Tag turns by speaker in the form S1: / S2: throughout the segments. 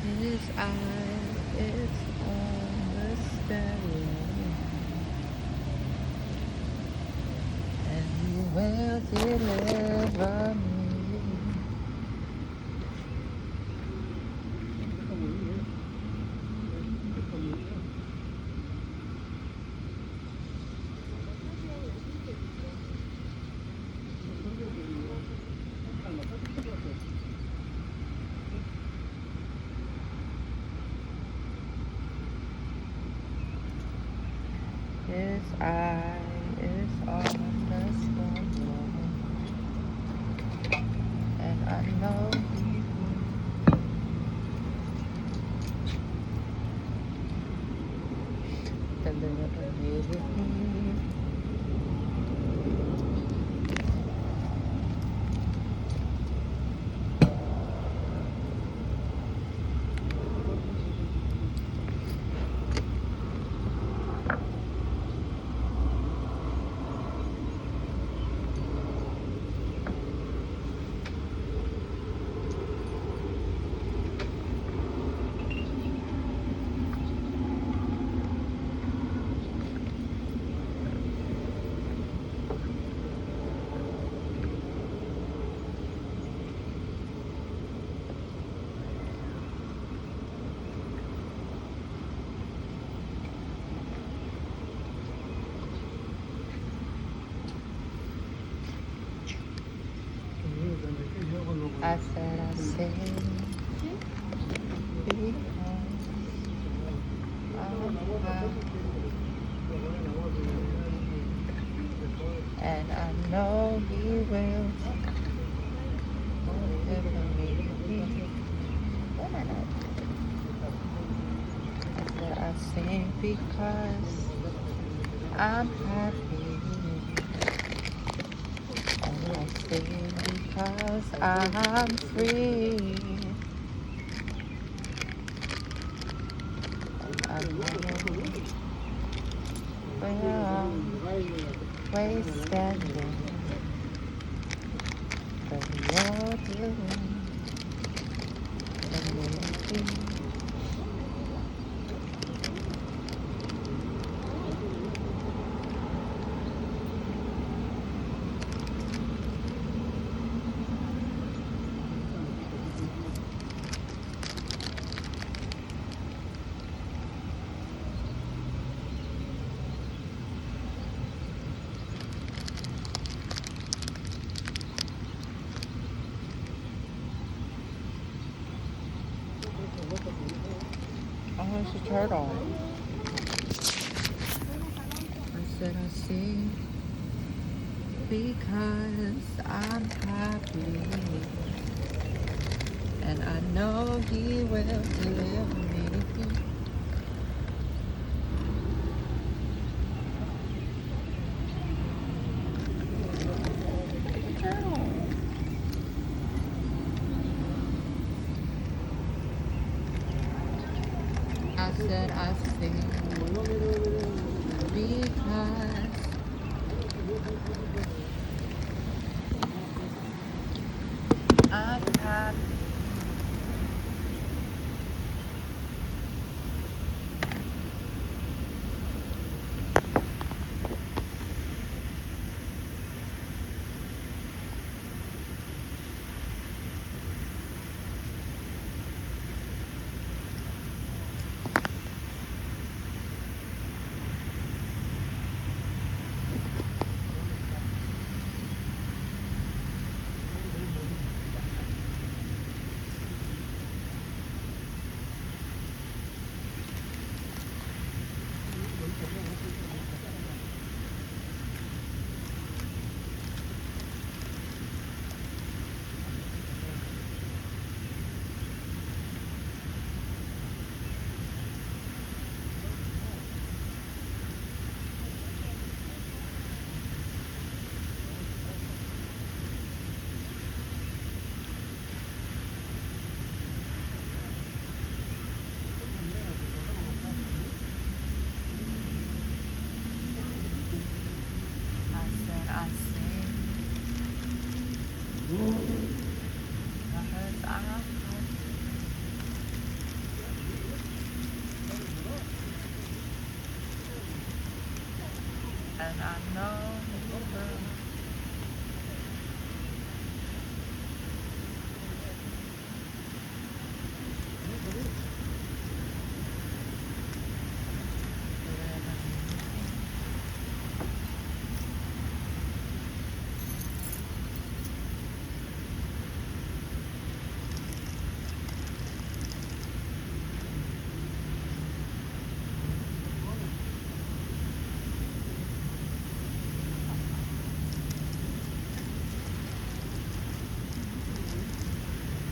S1: His eye is on the sparrow, and He will deliver me. His eye is on the sparrow, and I know He will deliver me. I said, because and I know He will deliver me. I said, I sing because I'm happy, and I sing because I'm free. I know where standing, but you're doing amazing. Oh, it's a turtle. I said, I sing because I'm happy, and I know He will deliver me. I said, I sing because I'm happy. and I know He will.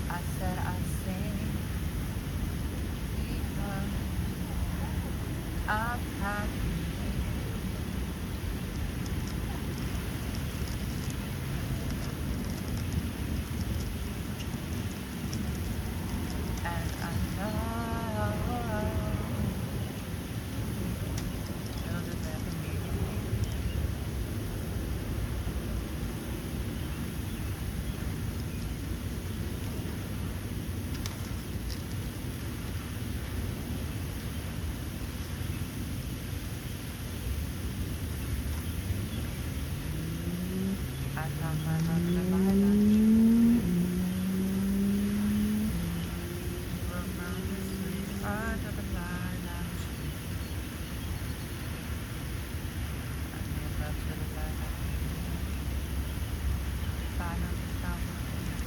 S1: I said I sing because I'm happy, and I know He'll deliver me. I found my love in the lilac tree. Remember sweet under the lilac tree. I gave love to the lilac tree. Finally found my love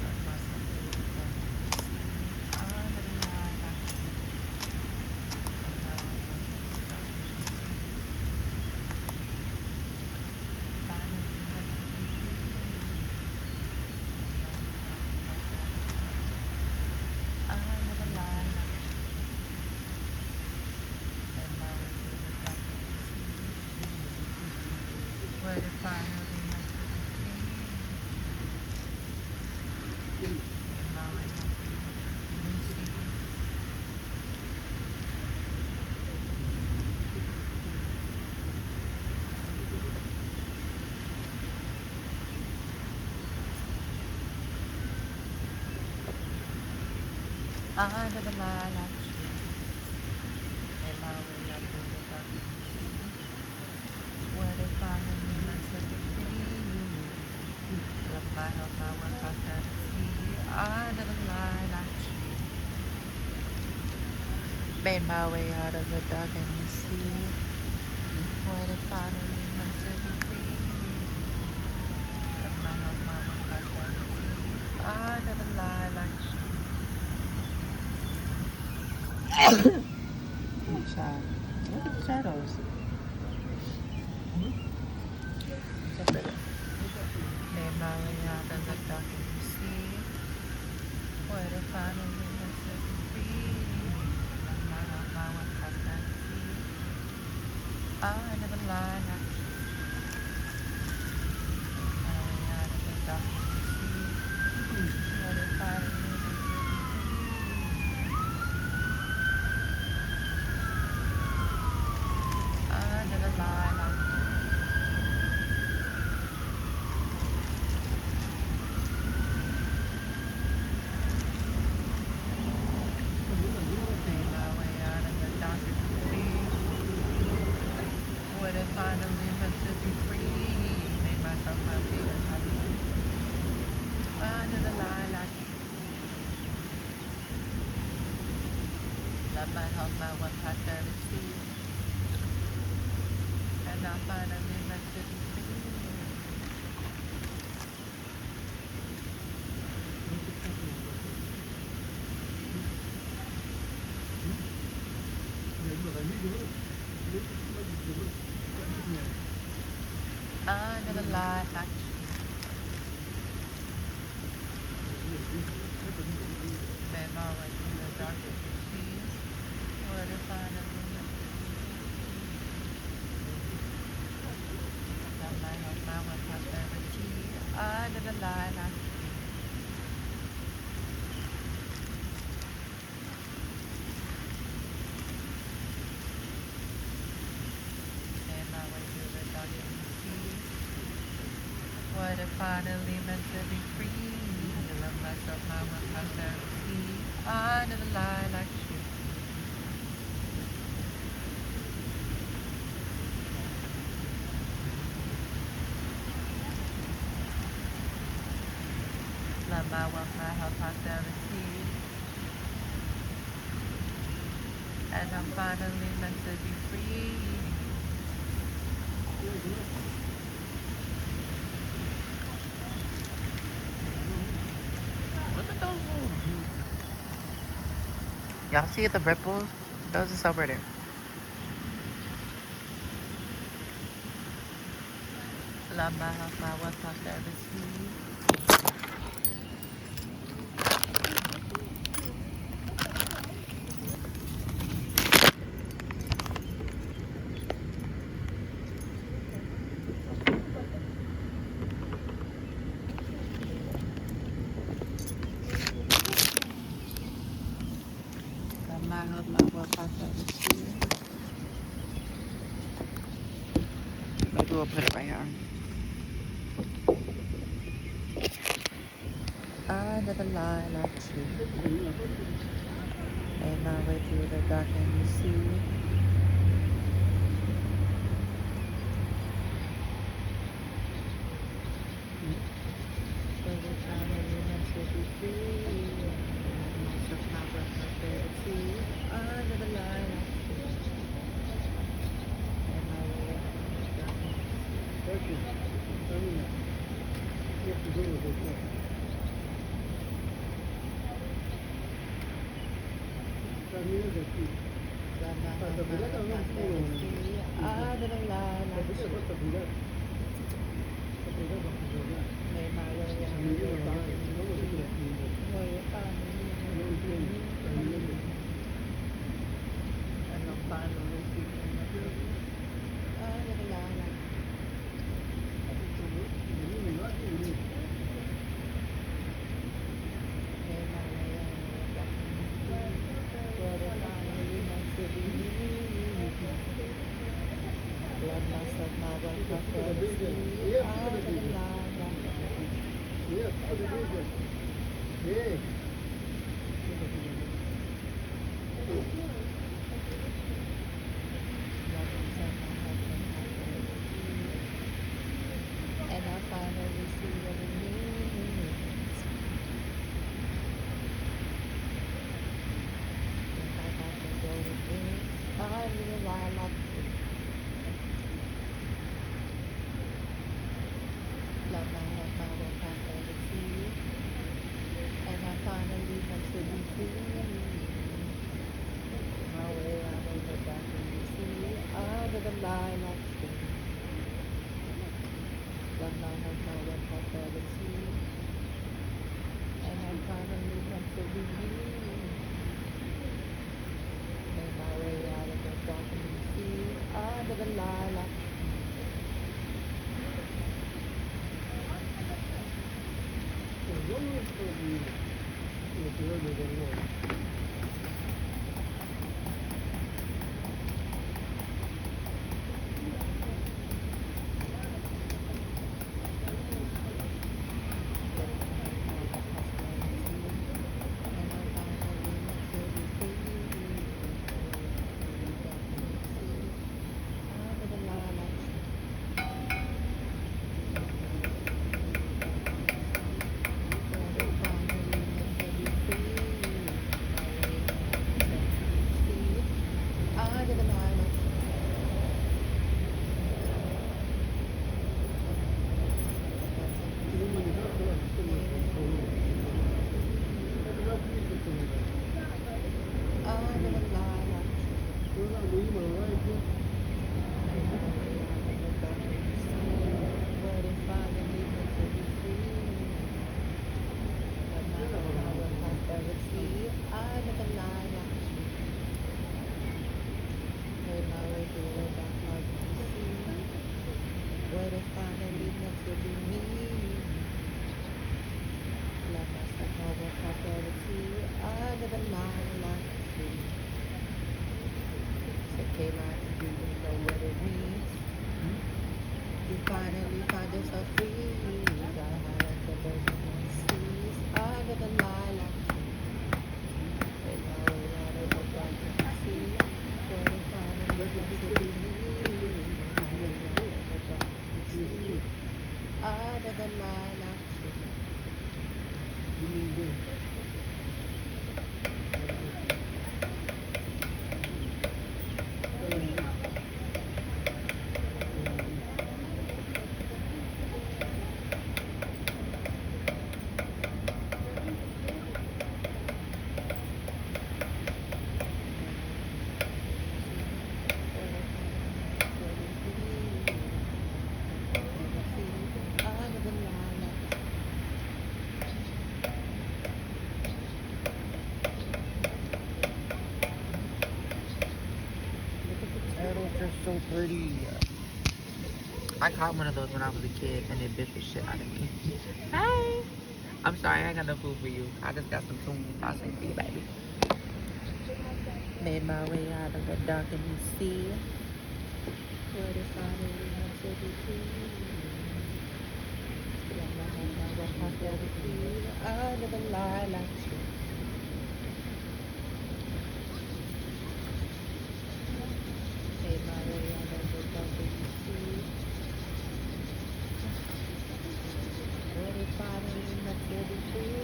S1: Love myself to the lilac tree. Under the lilac tree. And now I love the lilac tree. Finally met you. Under the lilac tree. And now I feel the darkness. Where it finally met to be free. And now I know you see. Under the lilac tree. And now I know the darkness. Where it finally met to be free. Love my health, my work, my fantasy. Under the lilac tree. Made my way out of the dark and the sea. Where it finally met to be free. Love my health, my work, my fantasy. Under the lilac tree. Oh, child. Look at the shadows. So pretty. Made my way out of the dark and the sea. Where it finally met to be free. Love my health, my work, my fantasy. Under the lilac tree. Made my way out of the dark and the sea. Where it finally met to be free. Under the lilac tree. Made my way out of the dark and the sea. Where it finally met to be free. Made myself happy and happy. Under the lilac tree. Love my health, my one prosperity. And I finally met to be free. Under the lilac tree. Made my way through the darkest of seas. Where to find a woman. Love my health, my one prosperity. Under the lilac tree. Made my way through the darkest of seas. Where to finally meant to be free. To love myself, my one prosperity. Under the lilac tree. Love my wealth, my health, prosperity. And I'm finally meant to be free. Look at those moves. Y'all see the ripples? Those are so pretty. Love my health, my wealth, prosperity. Love my health, my wealth, prosperity. Maybe we'll put it right here. Under the line of truth, made my way through the dark and you see. Where the time when you meant to be free. Most of my work, prosperity. Under the line of truth, made my way through the dark and you see. Love my health, my wealth, prosperity. Under the line of truth, made my way through the dark and you see. Where you find me, and I'm finally seeking the truth. Under the line of made my way through the dark and you see. Where the finally meant to be me. Love myself, my wealth, prosperity. Under the line of love myself, my health, and prosperity. And I finally see what it means. If I got the golden rings, under the line of truth. Love my health, my wealth, prosperity. And I finally meant to be free. My way out of the dark and you see. Under the line of truth. Love my health, my wealth, prosperity. And I finally meant to be free. Made my way out of the dark and you see. Under the line of truth. Where to finally meant to be me. Love myself, my wealth, prosperity. Under the line of truth. So Kayla, do you know what it means? You finally find yourself free. Got high like the birds and the seas. Under the line of truth. Take my way out of the dark and the sea. Where to finally meant to be me. Under the line of truth. so pretty. I caught one of those when I was a kid and it bit the shit out of me. Hey! I'm sorry, I ain't got no food for you. I just got some tuna. I'll sing for you, baby. Made my way out of the darkening sea. Where the sun is to be seen. Under the lilac tree. Made my way out of the darkening sea. Where the sun is to be seen.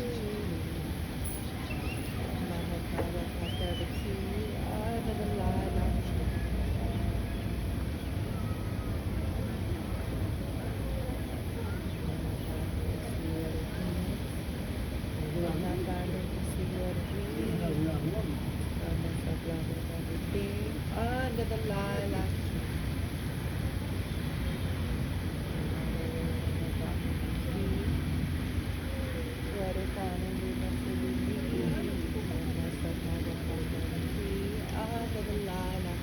S1: Under the lilac tree. Under the lilac where they finally met to be under the lilac.